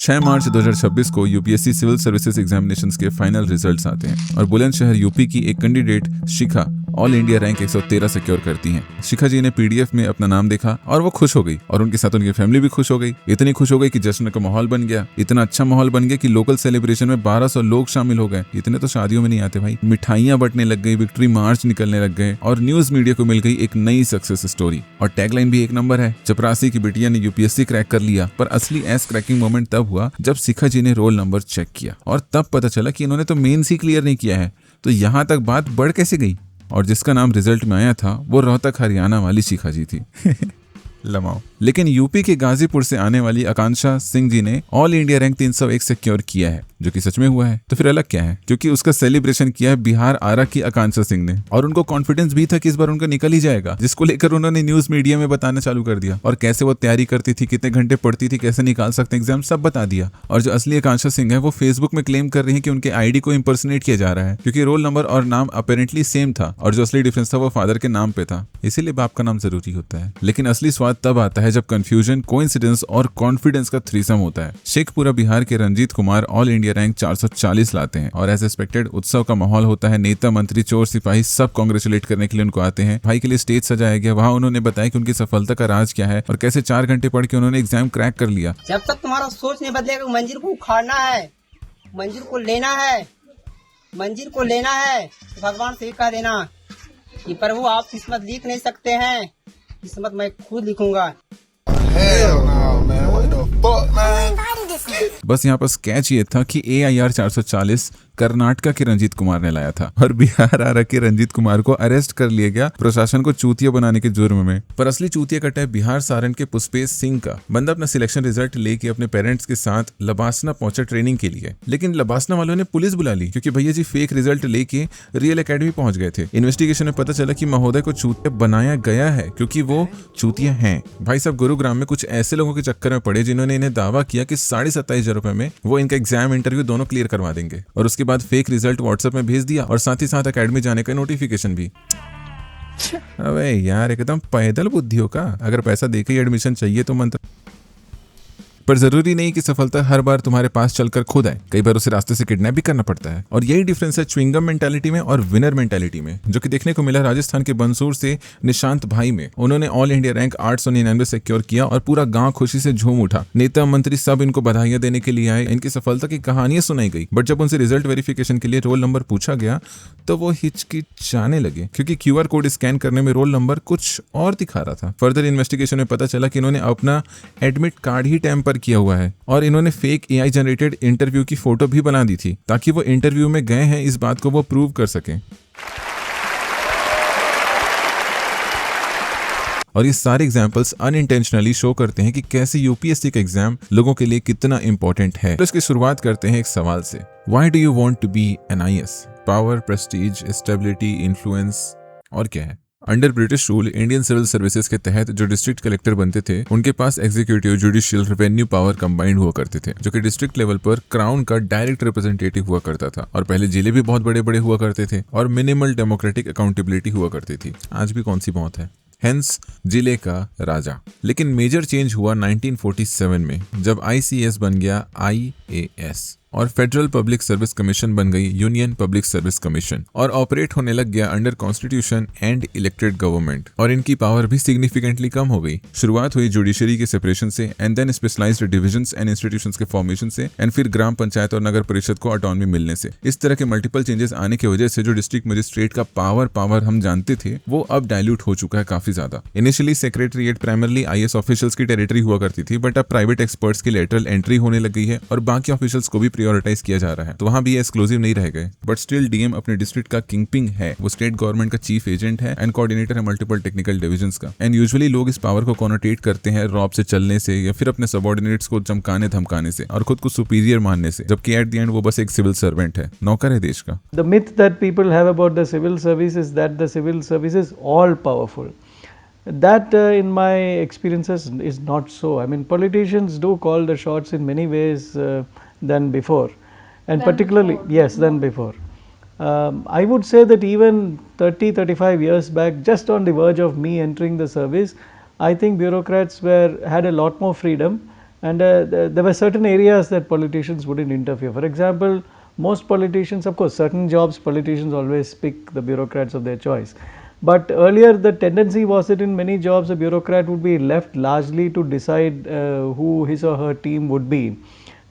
6 मार्च 2026 को UPSC civil services examinations के final results आते हैं और बुलंदशहर यूपी की एक कैंडिडेट शिखा ऑल इंडिया रैंक 113 सिक्योर करती हैं। शिखा जी ने पीडीएफ में अपना नाम देखा और वो खुश हो गई और उनके साथ उनकी फैमिली भी खुश हो गई। इतनी खुश हो गई कि जश्न का माहौल बन गया। इतना अच्छा माहौल बन गया कि लोकल सेलिब्रेशन में 1200 लोग शामिल हो गए। इतने तो शादियों में नहीं आते भाई। मिठाइयां बंटने लग गई, विक्ट्री मार्च निकलने लग गए और न्यूज मीडिया को मिल गई एक नई सक्सेस स्टोरी। और टैगलाइन भी एक नंबर है, चपरासी की बिटिया ने यूपीएससी क्रैक कर लिया। पर असली एस क्रैकिंग मोमेंट तब हुआ जब शिखा जी ने रोल नंबर चेक किया और तब पता चला कि इन्होंने तो मेंस ही क्लियर नहीं किया है। तो यहाँ तक बात बढ़ कैसे गई? और जिसका नाम रिजल्ट में आया था वो रोहतक हरियाणा वाली शिखा जी थी। लमाओ। लेकिन यूपी के गाजीपुर से आने वाली आकांक्षा सिंह जी ने ऑल इंडिया रैंक 301 सिक्योर किया है, जो कि सच में हुआ है। तो फिर अलग क्या है? क्योंकि उसका सेलिब्रेशन किया है बिहार आरा की आकांक्षा सिंह ने और उनको कॉन्फिडेंस भी था कि इस बार उनका निकल ही जाएगा, जिसको लेकर उन्होंने न्यूज मीडिया में बताना चालू कर दिया और कैसे वो तैयारी करती थी, कितने घंटे पढ़ती थी, कैसे निकाल सकते हैं एग्जाम, सब बता दिया। और जो असली आकांक्षा सिंह है वो फेसबुक में क्लेम कर रही है कि उनके आईडी को इंपर्सनेट किया जा रहा है, क्योंकि रोल नंबर और नाम अपेरेंटली सेम था और जो असली डिफरेंस था वो फादर के नाम पे था। इसीलिए बाप का नाम जरूरी होता है। लेकिन असली स्वाद तब आता है जब कंफ्यूजन, कोइंसिडेंस और कॉन्फिडेंस का थ्रीसम होता है। शेखपुरा बिहार के Ranjit Kumar all India rank 440 लाते हैं और एज एक्सपेक्टेड उत्सव का माहौल होता है। नेता, मंत्री, चोर, सिपाही सब कांग्रेचुलेट करने के लिए उनको आते हैं। भाई के लिए स्टेज सजाया गया। वहाँ उन्होंने बताया कि उनकी सफलता का राज क्या है और कैसे 4 घंटे पढ़ के उन्होंने एग्जाम क्रैक कर लिया। जब तक तुम्हारा सोच नहीं बदलेगा, मंजिल को उखाड़ना है, मंजिल को लेना है, मंजिल को लेना है, तो भगवान से कह देना कि प्रभु आप किस्मत लिख नहीं सकते हैं, किस्मत मैं खुद लिखूंगा। बस यहाँ पर स्केच ये था कि AIR 440 कर्नाटका के रंजीत कुमार ने लाया था और बिहार आरा के रंजीत कुमार को अरेस्ट कर लिया गया प्रशासन को चूतिया बनाने के जुर्म में। पर असली चूतिया कटा है बिहार सारण के पुष्पेश सिंह का। बंदा अपना सिलेक्शन रिजल्ट लेके अपने पेरेंट्स के साथ लबासना पहुंचा ट्रेनिंग के लिए, लेकिन लबासना वालों ने पुलिस बुला ली क्योंकि भैया जी फेक रिजल्ट लेके रियल एकेडमी पहुंच गए थे। इन्वेस्टिगेशन में पता चला कि महोदय को चूतिया बनाया गया है क्योंकि वो चूतिया हैं। भाई साहब गुरुग्राम में कुछ ऐसे लोगों के चक्कर में पड़े जिन्होंने इन्हें दावा किया कि 27,500 रुपए में वो इनका एग्जाम, इंटरव्यू दोनों क्लियर करवा देंगे और उसके बाद फेक रिजल्ट व्हाट्सएप में भेज दिया और साथ ही साथ एकेडमी जाने का नोटिफिकेशन भी। अबे यार एकदम पैदल बुद्धियों का। अगर पैसा देके ही एडमिशन चाहिए तो मंत्र। पर जरूरी नहीं कि सफलता हर बार तुम्हारे पास चलकर खुद आए। कई बार उसे रास्ते से किडनैप भी करना पड़ता है और यही डिफरेंस है च्युइंगम मेंटालिटी में और विनर मेंटालिटी में, जो कि देखने को मिला राजस्थान के बंसूर से निशांत भाई में। उन्होंने ऑल इंडिया रैंक 899 सिक्योर किया और पूरा गांव खुशी से झूम उठा। नेता, मंत्री सब इनको बधाइयां देने के लिए आए। इनकी सफलता की कहानियां सुनाई गई। बट जब उनसे रिजल्ट वेरिफिकेशन के लिए रोल नंबर पूछा गया तो वो हिचकिचाने लगे क्योंकि QR कोड स्कैन करने में रोल नंबर कुछ और दिखा रहा था। फर्दर इन्वेस्टिगेशन में पता चला कि इन्होंने अपना एडमिट कार्ड ही टैम्पर किया हुआ है और इन्होंने फेक AI जनरेटेड इंटरव्यू की फोटो भी बना दी थी ताकि वो इंटरव्यू में गए हैं इस बात को वो प्रूव कर सकें। और ये सारे एग्जाम्पल्स अनइंटेंशनली शो करते हैं कि कैसे यूपीएससी का एग्जाम लोगों के लिए कितना इंपॉर्टेंट है। तो इसकी शुरुआत करते हैं एक सवाल से। Why do you want to be an IAS? Power, prestige, stability, influence और क्या है? Under British rule Indian civil services के तहत जो डिस्ट्रिक्ट कलेक्टर बनते थे उनके पास executive, judicial, revenue power combined हुआ करते थे, जो कि डिस्ट्रिक्ट लेवल पर क्राउन का डायरेक्ट रिप्रेजेंटेटिव हुआ करता था। और पहले जिले भी बहुत बड़े बड़े हुआ करते थे और मिनिमल डेमोक्रेटिक अकाउंटेबिलिटी हुआ करती थी। आज भी कौन सी बहुत है, हेंस जिले का राजा। लेकिन मेजर चेंज हुआ 1947 में जब ICS बन गया IAS और फेडरल पब्लिक सर्विस कमीशन बन गई यूनियन पब्लिक सर्विस कमीशन और ऑपरेट होने लग गया under constitution and elected government और इनकी पावर भी सिग्निफिकेंटली कम हो गई। शुरुआत हुई जुडिशरी के सेपरेशन से and then specialised divisions and institutions के फॉर्मेशन से एंड फिर ग्राम पंचायत और नगर परिषद को ऑटोनॉमी मिलने से। इस तरह के मल्टीपल चेंजेस आने की वजह से जो डिस्ट्रिक्ट मजिस्ट्रेट का पावर हम जानते थे वो अब डायल्यूट हो चुका है काफी ज्यादा। Initially secretariat primarily IAS officials की टेरिटरी हुआ करती थी, बट अब प्राइवेट एक्सपर्ट्स की लेटरल एंट्री होने लग गई है और बाकी ऑफिशियल्स को भी प्रायोरिटाइज किया जा रहा है। तो वहां भी एक्सक्लूसिव नहीं रह गए, बट स्टिल DM अपने डिस्ट्रिक्ट का किंगपिन है। वो स्टेट गवर्नमेंट का चीफ एजेंट है एंड कोऑर्डिनेटर है मल्टीपल टेक्निकल डिविजन्स का। एंड यूजुअली लोग इस पावर को कॉनोटेट करते हैं रॉब से चलने से या फिर अपने सबऑर्डिनेट्स को चमकाने धमकाने से और खुद को सुपीरियर मानने से, जबकि एट द एंड वो बस एक सिविल सर्वेंट है, नौकर है देश का। The myth that people have about the civil service is that the civil service is all powerful. That in my experiences is not so. I mean, politicians do call the shots in many ways than before, and particularly than before. I would say that even 30-35 years back, just on the verge of me entering the service, I think bureaucrats had a lot more freedom And there were certain areas that politicians wouldn't interfere. For example, most politicians, of course, certain jobs politicians always pick the bureaucrats of their choice. But earlier the tendency was that in many jobs a bureaucrat would be left largely to decide who his or her team would be.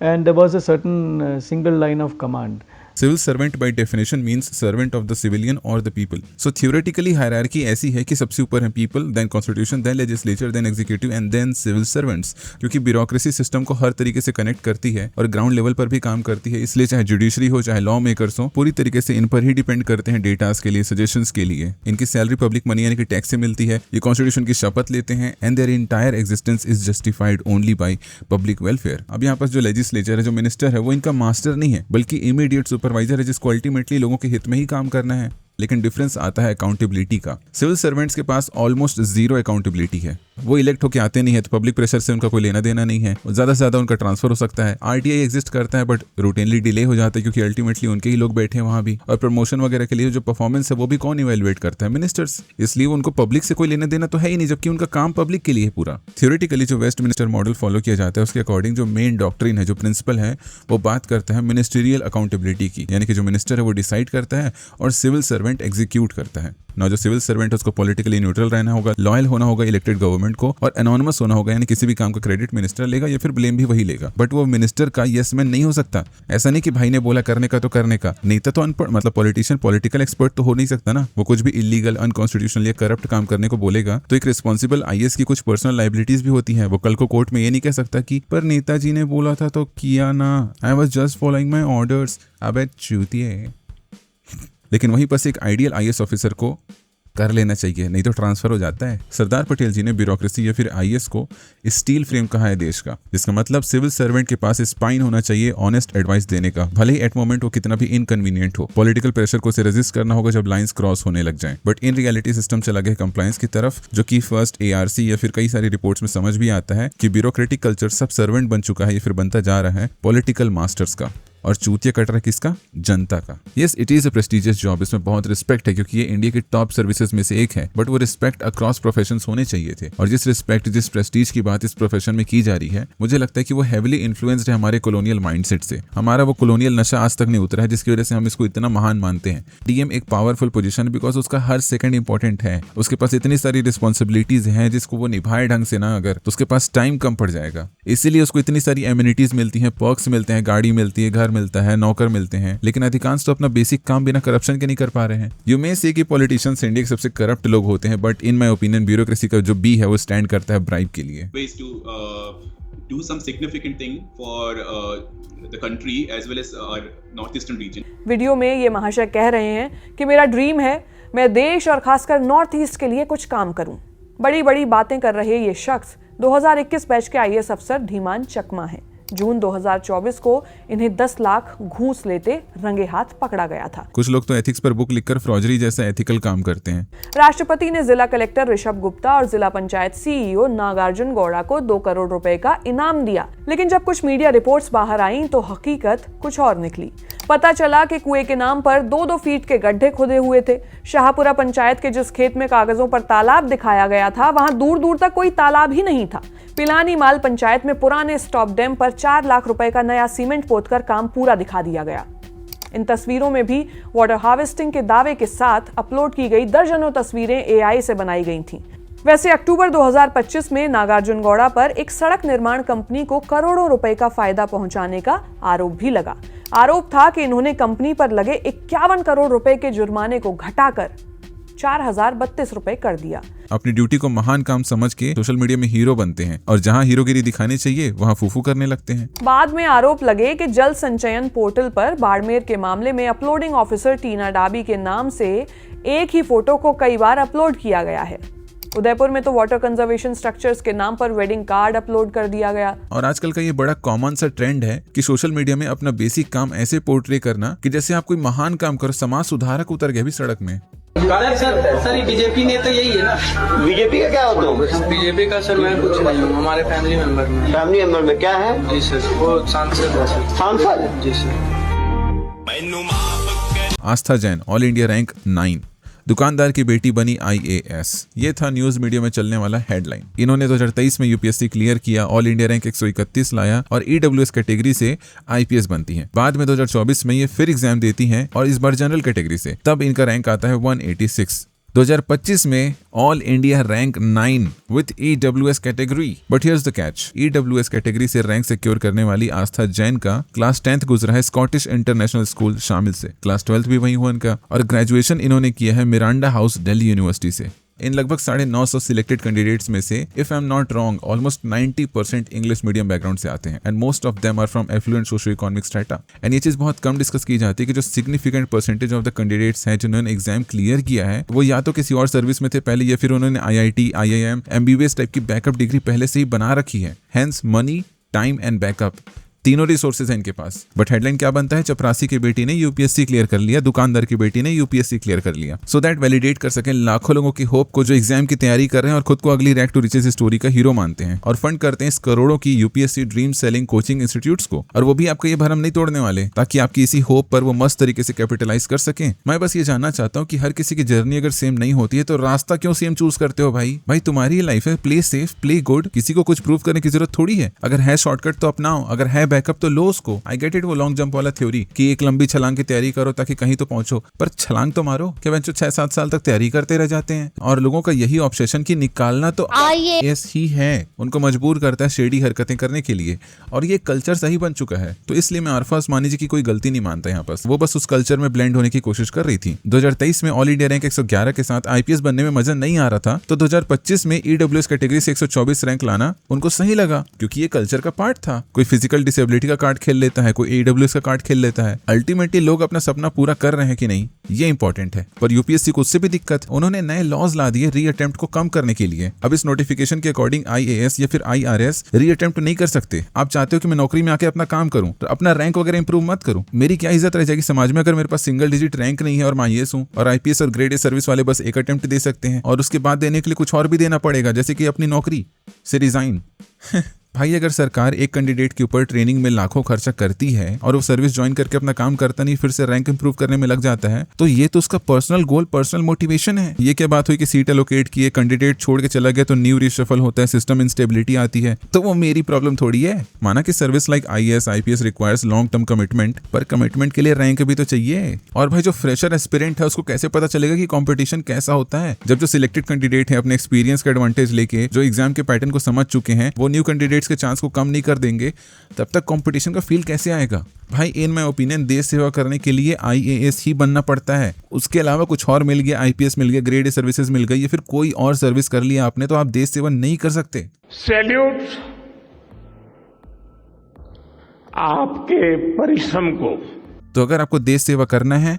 And there was a certain single line of command. Civil servant by definition means servant of the civilian और the people. So theoretically hierarchy ऐसी है कि सबसे ऊपर है people, then constitution, then legislature, then executive and then civil servants. क्योंकि bureaucracy system को हर तरीके से कनेक्ट करती है और ग्राउंड लेवल पर भी काम करती है, इसलिए चाहे जुडिशरी हो चाहे लॉ मेकर्स हो, पूरी तरीके से इन पर ही डिपेंड करते हैं डेटास के लिए, सजेशंस के लिए. इनकी सैलरी पब्लिक मनी यानी कि टैक्स से मिलती है. ये कॉन्स्टिट्यूशन की शपथ लेते हैं and their entire existence is justified only by public welfare. अब यहाँ पर जो लेजिस्लेचर है, जो मिनिस्टर है, वो इनका मास्टर नहीं है बल्कि इमीडिएट सुपरवाइजर है, जिसको अल्टीमेटली लोगों के हित में ही काम करना है. लेकिन डिफरेंस आता है अकाउंटेबिलिटी का. सिविल सर्वेंट्स के पास ऑलमोस्ट जीरो अकाउंटेबिलिटी है. वो इलेक्ट होकर आते नहीं है तो पब्लिक प्रेशर से उनका कोई लेना देना नहीं है. ज्यादा से ज्यादा उनका ट्रांसफर हो सकता है. आरटीआई एग्जिस्ट करता है बट रूटीनली डिले हो जाता है क्योंकि अल्टीमेटली उनके ही लोग बैठे हैं वहां भी. और प्रमोशन वगैरह के लिए जो परफॉर्मेंस है वो भी कौन इवेलुएट करता है? मिनिस्टर्स. इसलिए उनको पब्लिक से कोई लेना देना तो है ही नहीं, जबकि उनका काम पब्लिक के लिए है पूरा. थ्योरेटिकली जो वेस्ट मिनिस्टर मॉडल फॉलो किया जाता है उसके अकॉर्डिंग जो मेन डॉक्ट्रिन है, जो प्रिंसिपल है, वो बात करता है मिनिस्टीरियल अकाउंटेबिलिटी की. यानी कि जो मिनिस्टर है वो डिसाइड करता है और सिविल सर्वेंट एग्जीक्यूट करता है. ना जो सिविल सर्वेंट है उसको पॉलिटिकली न्यूट्रल रहना होगा, लॉयल होना होगा इलेक्टेड गवर्नमेंट को, और एनोनिमस होना होगा, यानी किसी भी काम का क्रेडिट मिनिस्टर लेगा या फिर ब्लेम भी वही लेगा. बट वो मिनिस्टर का यस मैन नहीं हो सकता. ऐसा नहीं कि भाई ने बोला करने का तो करने का. नेता तो अनपढ़, मतलब पॉलिटिशियन, पॉलिटिकल एक्सपर्ट तो हो नहीं सकता ना. वो कुछ भी इलीगल, अनकॉन्स्टिट्यूशनल या करप्ट काम करने को बोलेगा तो एक रिस्पॉन्सिबल आईएएस की कुछ पर्सनल लाइबिलिटीज भी होती है. वो कल को कोर्ट में ये नहीं कह सकता कि पर नेताजी ने बोला था तो किया ना, I was just following my orders. अबे चूतिए. लेकिन वहीं पर एक आइडियल आईएएस ऑफिसर को कर लेना चाहिए, नहीं तो ट्रांसफर हो जाता है. सरदार पटेल जी ने ब्यूरोक्रेसी या फिर आईएएस को स्टील फ्रेम कहा है देश का, जिसका मतलब सिविल सर्वेंट के पास स्पाइन होना चाहिए ऑनेस्ट एडवाइस देने का, भले ही एट मोमेंट वो कितना भी इनकन्वीनियंट हो. पॉलिटिकल प्रेशर को उसे रेजिस्ट करना होगा जब लाइंस क्रॉस होने लग जाएं. बट इन रियलिटी सिस्टम चला गया कंप्लायंस की तरफ, जो कि फर्स्ट एआरसी या फिर कई सारी रिपोर्ट्स में समझ भी आता है कि ब्यूरोक्रेटिक कल्चर सब सर्वेंट बन चुका है या फिर बनता जा रहा है पॉलिटिकल मास्टर्स का. और चूतिया कट रहा है किसका? जनता का. Yes, it is a prestigious job. इसमें बहुत रिस्पेक्ट है क्योंकि ये इंडिया की टॉप सर्विसेज में से एक है. बट वो रिस्पेक्ट अक्रॉस प्रोफेशंस होने चाहिए थे. और जिस रिस्पेक्ट, जिस प्रेस्टीज की बात इस प्रोफेशन में की जा रही है, मुझे लगता है कि वो हेविली इन्फ्लुएंस्ड है हमारे कॉलोनियल माइंडसेट से. हमारा वो कॉलोनियल नशा आज तक नहीं उतरा है, जिसकी वजह से हम इसको इतना महान मानते हैं. डीएम एक पावरफुल पोजीशन बिकॉज उसका हर सेकंड इंपॉर्टेंट है. उसके पास इतनी सारी रिस्पॉन्सिबिलिटीज हैं जिसको वो निभाए ढंग से ना, अगर तो उसके पास टाइम कम पड़ जाएगा. इसीलिए उसको इतनी सारी एमिनिटीज मिलती हैं, पर्क्स मिलते हैं, गाड़ी मिलती है, घर मिलता है, नौकर मिलते हैं. लेकिन अधिकांश तो अपना बेसिक काम बिना करप्शन के नहीं कर पा रहे हैं. यू मे से कि पॉलिटिशियंस इंडिया के सबसे करप्ट लोग होते हैं, but in my opinion bureaucracy का जो बी है वो स्टैंड करता है ब्राइब के लिए. Do some significant thing for the country as well as our northeastern region. Video में ये महाशय कह रहे हैं कि मेरा ड्रीम है मैं देश और खासकर नॉर्थ ईस्ट के लिए कुछ काम करूं. बड़ी बड़ी बातें कर रहे ये शख्स 2021 बैच के आईएएस अफसर धीमान चकमा हैं. जून 2024 को इन्हें 10 लाख घूस लेते रंगे हाथ पकड़ा गया था. कुछ लोग तो एथिक्स पर बुक लिखकर फ्रॉजरी जैसा एथिकल काम करते हैं. राष्ट्रपति ने जिला कलेक्टर ऋषभ गुप्ता और जिला पंचायत सीईओ नागार्जुन गौड़ा को 2 करोड़ रुपए का इनाम दिया. लेकिन जब कुछ मीडिया रिपोर्ट्स बाहर आईं तो हकीकत कुछ और निकली. पता चला कि कुएं के नाम पर 2-2 फीट के गड्ढे खुदे हुए थे. शाहपुरा पंचायत के जिस खेत में कागजों पर तालाब दिखाया गया था, वहां दूर दूर तक कोई तालाब ही नहीं था. पिलानी माल पंचायत में पुराने स्टॉप डैम पर 4 लाख रुपए का नया सीमेंट पोतकर काम पूरा दिखा दिया गया. इन तस्वीरों में भी वाटर हार्वेस्टिंग के दावे के साथ अपलोड की गई दर्जनों तस्वीरें एआई से बनाई गई थीं. वैसे अक्टूबर 2025 में नागार्जुन गौड़ा पर एक सड़क निर्माण कंपनी को करोड़ों रुपए का फायदा पहुंचाने का आरोप भी लगा. आरोप था कि इन्होंने कंपनी पर लगे 51 करोड़ रुपए के जुर्माने को घटाकर 4032 रुपए कर दिया. अपनी ड्यूटी को महान काम समझ के सोशल मीडिया में हीरो बनते हैं और जहां हीरोगिरी दिखानी चाहिए वहां फूफू करने लगते हैं. बाद में आरोप लगे कि जल संचयन पोर्टल पर बाड़मेर के मामले में अपलोडिंग ऑफिसर टीना डाबी के नाम से एक ही फोटो को कई बार अपलोड किया गया है. उदयपुर में तो वाटर कंजर्वेशन स्ट्रक्चर्स के नाम पर वेडिंग कार्ड अपलोड कर दिया गया. और आजकल का ये बड़ा कॉमन सा ट्रेंड है कि सोशल मीडिया में अपना बेसिक काम ऐसे पोर्ट्रे करना कि जैसे आप कोई महान काम करो, समाज सुधारक उतर गया भी सड़क में. सर बीजेपी ने तो यही है ना. बीजेपी का क्या होता है? बीजेपी का सर मैं कुछ नहीं हूँ, हमारे फैमिली मेंबर में. फैमिली मेंबर में क्या है? जी सर, वो सांसद है. सांसद? जी सर. आस्था जैन, ऑल इंडिया रैंक 9. दुकानदार की बेटी बनी IAS। ये था न्यूज मीडिया में चलने वाला हेडलाइन। इन्होंने 2023 में यूपीएससी क्लियर किया, ऑल इंडिया रैंक 131 लाया और EWS कैटेगरी से IPS बनती हैं। बाद में 2024 में ये फिर एग्जाम देती हैं और इस बार जनरल कैटेगरी से, तब इनका रैंक आता है 186। 2025 में all India rank 9 with EWS category. But here's the catch, EWS category से रैंक सिक्योर करने वाली आस्था जैन का क्लास 10th गुजरा है स्कॉटिश इंटरनेशनल स्कूल शामिल से, क्लास 12th भी वहीं हुआ इनका, और ग्रेजुएशन इन्होंने किया है मिरांडा हाउस दिल्ली यूनिवर्सिटी से। इन लगभग 950 सिलेक्टेड कैंडिडेट्स में से, if I am not wrong, almost 90% English medium background से आते हैं and most of them are from affluent socio economic strata. And ये चीज बहुत कम डिस्कस की जाती है कि जो significant percentage of the candidates हैं जिन्होंने एग्जाम क्लियर किया है, वो या तो किसी और सर्विस में थे पहले, या फिर उन्होंने IIT, IIM, MBBS टाइप की बैकअप डिग्री पहले से ही बना रखी है। Hence money, time and backup, तीनों रिसोर्सेज हैं इनके पास। बट हेडलाइन क्या बनता है, चपरासी की बेटी ने यूपीएससी क्लियर कर लिया, दुकानदार की बेटी ने यूपीएससी क्लियर कर लिया, सो दैट वैलिडेट कर सकें लाखों लोगों की होप को जो एग्जाम की तैयारी कर रहे हैं और खुद को अगली रैंक टू रिचेस स्टोरी का हीरो मानते हैं, और फंड करते हैं इस करोड़ों की UPSC dream selling coaching institutes को। और वो भी आपका ये भरम नहीं तोड़ने वाले, ताकि आपकी इसी होप पर वो मस्त तरीके से कैपिटलाइज कर सकें। मैं बस ये जानना चाहता हूँ कि हर किसी की जर्नी अगर सेम नहीं होती है तो रास्ता क्यों सेम चूज करते हो भाई तुम्हारी लाइफ है, प्ले सेफ, प्ले गुड, किसी को कुछ प्रूव करने की जरूरत थोड़ी है। अगर है शॉर्टकट तो अपनाओ, अगर है बैकअप तो लो उसको। आई गेट इट, वो लॉन्ग जंप वाला थ्योरी कि एक लंबी छलांग की तैयारी करो ताकि कहीं तो पहुंचो, पर छलांग तो मारो। क्या बच्चों 6-7 साल तक तैयारी करते रह जाते हैं, और लोगों का यही ऑब्सेशन कि निकालना तो IAS ही है, उनको मजबूर करता है शेडी हरकतें करने के लिए, और ये कल्चर सही बन चुका है। तो इसलिए मैं अरफा उस्मानी जी की कोई गलती नहीं मानता यहाँ पर, वो बस उस कल्चर में ब्लेंड होने की कोशिश कर रही थी। 2023 में ऑल इंडिया रैंक 111 के साथ IPS बनने में मजा नहीं आ रहा था, तो 2025 में EWS कैटेगरी से 124 रैंक लाना उनको सही लगा, क्योंकि ये कल्चर का पार्ट था। कोई फिजिकल डिसेबिलिटी का कार्ड खेल लेता है, कोई EWS का कार्ड खेल लेता है। अल्टीमेटली लोग अपना सपना पूरा कर रहे हैं कि नहीं, ये इंपॉर्टेंट है। पर यूपीएससी को उससे भी दिक्कत, उन्होंने नए लॉज ला दिए री अटेम्प्ट को कम करने के लिए। अब इस नोटिफिकेशन के अकॉर्डिंग IAS या फिर IRS री अटेम्प्ट नहीं कर सकते। आप चाहते हो कि मैं नौकरी में आके अपना काम करूं, तो अपना रैंक वगैरह इंप्रूव मत करूं, मेरी क्या इज्जत रह जाएगी समाज में अगर मेरे पास सिंगल डिजिट रैंक नहीं है और मैं IAS हूं, और IPS और ग्रेड A सर्विस वाले बस एक अटेम्प्ट दे सकते हैं, और उसके बाद देने के लिए कुछ और भी देना पड़ेगा, जैसे कि अपनी नौकरी से रिजाइन। भाई अगर सरकार एक कैंडिडेट के ऊपर ट्रेनिंग में लाखों खर्चा करती है और वो सर्विस ज्वाइन करके अपना काम करता नहीं, फिर से रैंक इंप्रूव करने में लग जाता है, तो ये तो उसका पर्सनल गोल, पर्सनल मोटिवेशन है। ये क्या बात हुई कि सीट एलोकेट किए, कैंडिडेट छोड़ के चला गया तो न्यू रिशफल होता है, सिस्टम इंस्टेबिलिटी आती है, तो वो मेरी प्रॉब्लम थोड़ी है। माना कि service like IAS IPS requires long term commitment, पर कमिटमेंट के लिए रैंक भी तो चाहिए। और भाई जो फ्रेशर एस्पिरेंट है उसको कैसे पता चलेगा कि कॉम्पिटिशन कैसा होता है, जब जो सिलेक्टेड कैंडिडेट है अपने एक्सपीरियंस का एडवांटेज लेके जो एग्जाम के पैटर्न को समझ चुके हैं, वो न्यू कैंडिडेट्स के चांस को कम नहीं कर देंगे, तब तक कंपटीशन का फील कैसे आएगा। भाई इन माय ओपिनियन देश सेवा करने के लिए IAS ही बनना पड़ता है, उसके अलावा कुछ और मिल गया, IPS मिल गया, ग्रेड A सर्विसेज मिल गई, या फिर कोई और सर्विस कर लिया आपने, तो आप देश सेवा नहीं कर सकते। सैल्यूट आपके परिश्रम को। तो अगर आपको देश सेवा करना है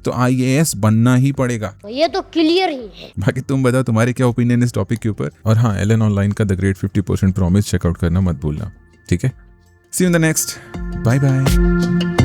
तो IAS बनना ही पड़ेगा, ये तो क्लियर ही है। बाकी तुम बताओ तुम्हारे क्या ओपिनियन इस टॉपिक के ऊपर। और हाँ, LN ऑनलाइन का द ग्रेट 50% प्रॉमिस चेकआउट करना मत भूलना, ठीक है। See you in the next, bye bye.